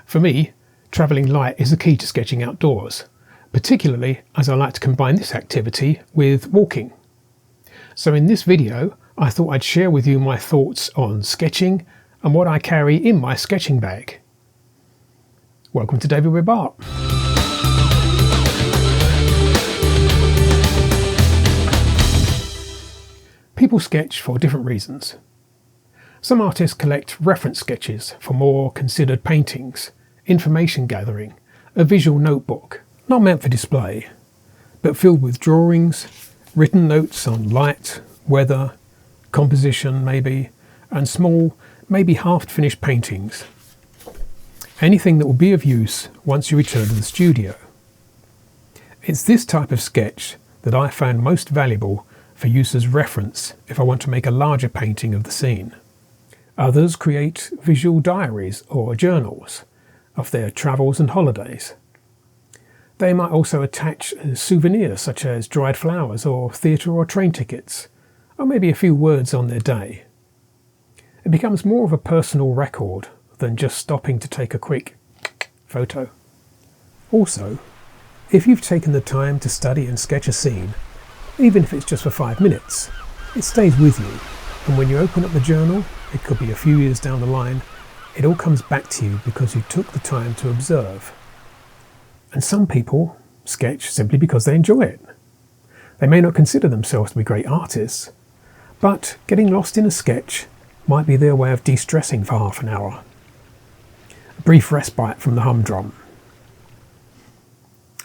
For me, travelling light is the key to sketching outdoors, particularly as I like to combine this activity with walking. So in this video, I thought I'd share with you my thoughts on sketching and what I carry in my sketching bag. Welcome to David Webb Art. People sketch for different reasons. Some artists collect reference sketches for more considered paintings, information gathering, a visual notebook, not meant for display, but filled with drawings, written notes on light, weather, composition maybe, and small, maybe half-finished paintings. Anything that will be of use once you return to the studio. It's this type of sketch that I found most valuable for use as reference if I want to make a larger painting of the scene. Others create visual diaries or journals of their travels and holidays. They might also attach souvenirs such as dried flowers or theatre or train tickets, or maybe a few words on their day. It becomes more of a personal record than just stopping to take a quick photo. Also, if you've taken the time to study and sketch a scene, even if it's just for 5 minutes, it stays with you, and when you open up the journal, it could be a few years down the line, it all comes back to you because you took the time to observe. And some people sketch simply because they enjoy it. They may not consider themselves to be great artists, but getting lost in a sketch might be their way of de-stressing for half an hour. A brief respite from the humdrum.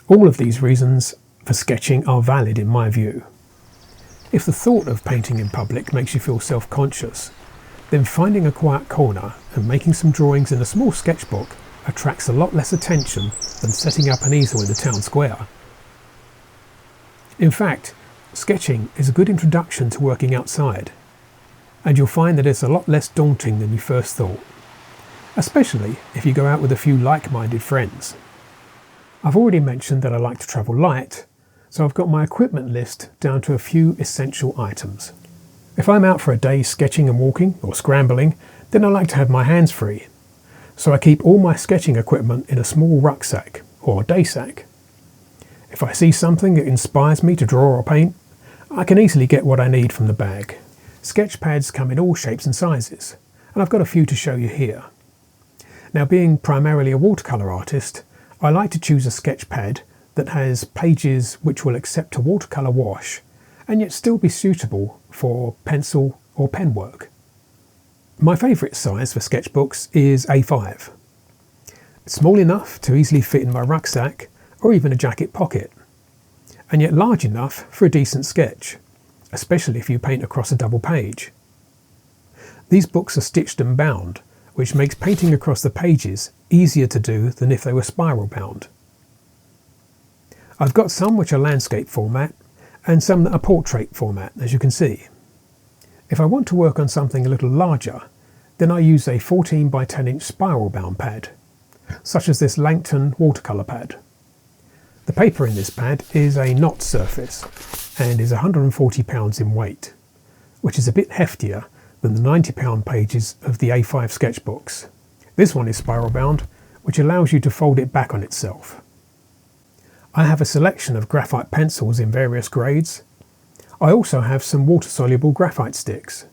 All of these reasons for sketching are valid in my view. If the thought of painting in public makes you feel self-conscious, then finding a quiet corner and making some drawings in a small sketchbook attracts a lot less attention than setting up an easel in the town square. In fact, sketching is a good introduction to working outside, and you'll find that it's a lot less daunting than you first thought, especially if you go out with a few like-minded friends. I've already mentioned that I like to travel light, so I've got my equipment list down to a few essential items. If I'm out for a day sketching and walking, or scrambling, then I like to have my hands free. So I keep all my sketching equipment in a small rucksack, or day sack. If I see something that inspires me to draw or paint, I can easily get what I need from the bag. Sketch pads come in all shapes and sizes, and I've got a few to show you here. Now, being primarily a watercolour artist, I like to choose a sketch pad that has pages which will accept a watercolour wash and yet still be suitable for pencil or pen work. My favourite size for sketchbooks is A5. It's small enough to easily fit in my rucksack or even a jacket pocket, and yet large enough for a decent sketch, especially if you paint across a double page. These books are stitched and bound, which makes painting across the pages easier to do than if they were spiral bound. I've got some which are landscape format and some that are portrait format, as you can see. If I want to work on something a little larger, then I use a 14 by 10 inch spiral bound pad, such as this Langton watercolour pad. The paper in this pad is a knot surface and is 140 pounds in weight, which is a bit heftier than the 90 pound pages of the A5 sketchbooks. This one is spiral bound, which allows you to fold it back on itself. I have a selection of graphite pencils in various grades. I also have some water-soluble graphite sticks.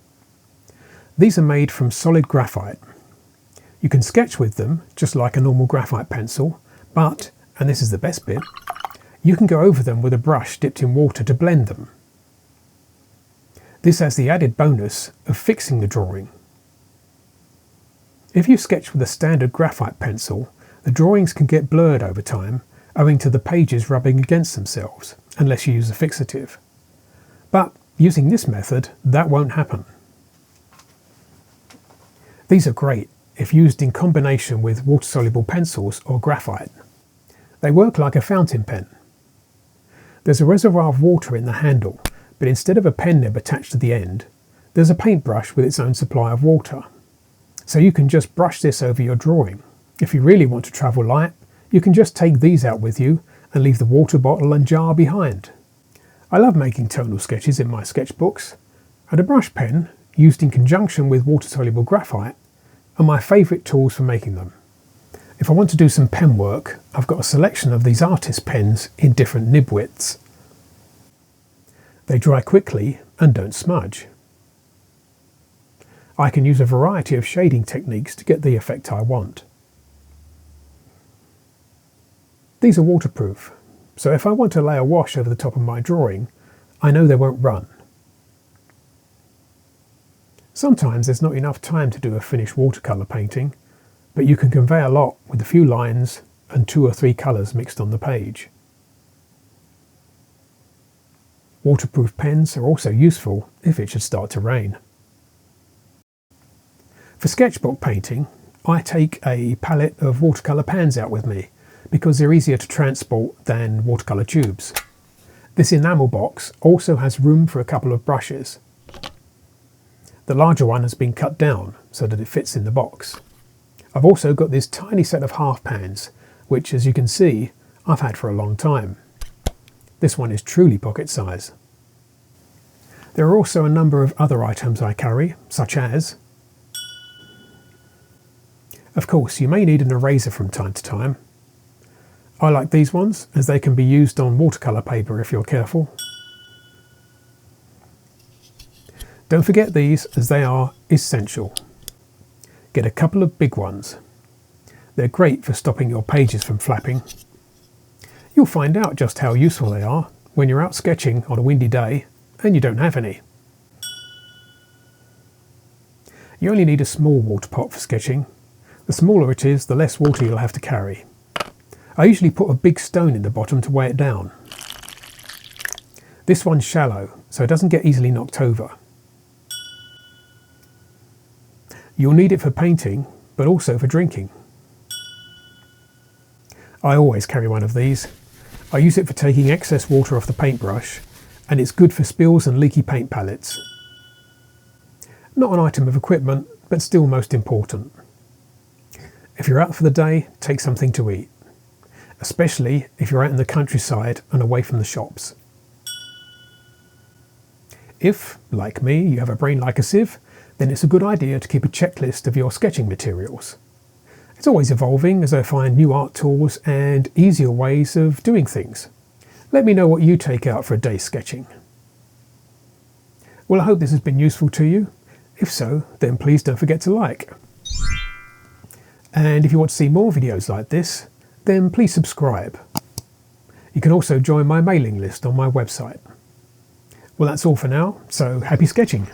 These are made from solid graphite. You can sketch with them just like a normal graphite pencil, but, and this is the best bit, you can go over them with a brush dipped in water to blend them. This has the added bonus of fixing the drawing. If you sketch with a standard graphite pencil, the drawings can get blurred over time, owing to the pages rubbing against themselves, unless you use a fixative. But using this method, that won't happen. These are great if used in combination with water-soluble pencils or graphite. They work like a fountain pen. There's a reservoir of water in the handle, but instead of a pen nib attached to the end, there's a paintbrush with its own supply of water. So you can just brush this over your drawing. If you really want to travel light, you can just take these out with you and leave the water bottle and jar behind. I love making tonal sketches in my sketchbooks, and a brush pen, used in conjunction with water-soluble graphite, are my favourite tools for making them. If I want to do some pen work, I've got a selection of these artist pens in different nib widths. They dry quickly and don't smudge. I can use a variety of shading techniques to get the effect I want. These are waterproof, so if I want to lay a wash over the top of my drawing, I know they won't run. Sometimes there's not enough time to do a finished watercolour painting, but you can convey a lot with a few lines and 2 or 3 colours mixed on the page. Waterproof pens are also useful if it should start to rain. For sketchbook painting, I take a palette of watercolour pans out with me because they're easier to transport than watercolour tubes. This enamel box also has room for a couple of brushes. The larger one has been cut down so that it fits in the box. I've also got this tiny set of half pans, which, as you can see, I've had for a long time. This one is truly pocket size. There are also a number of other items I carry, such as... Of course, you may need an eraser from time to time. I like these ones, as they can be used on watercolour paper if you're careful. Don't forget these, as they are essential. Get a couple of big ones. They're great for stopping your pages from flapping. You'll find out just how useful they are when you're out sketching on a windy day and you don't have any. You only need a small water pot for sketching. The smaller it is, the less water you'll have to carry. I usually put a big stone in the bottom to weigh it down. This one's shallow, so it doesn't get easily knocked over. You'll need it for painting, but also for drinking. I always carry one of these. I use it for taking excess water off the paintbrush, and it's good for spills and leaky paint palettes. Not an item of equipment, but still most important. If you're out for the day, take something to eat, especially if you're out in the countryside and away from the shops. If, like me, you have a brain like a sieve, then it's a good idea to keep a checklist of your sketching materials. It's always evolving as I find new art tools and easier ways of doing things. Let me know what you take out for a day sketching. Well, I hope this has been useful to you. If so, then please don't forget to like. And if you want to see more videos like this, then please subscribe. You can also join my mailing list on my website. Well, that's all for now, so happy sketching!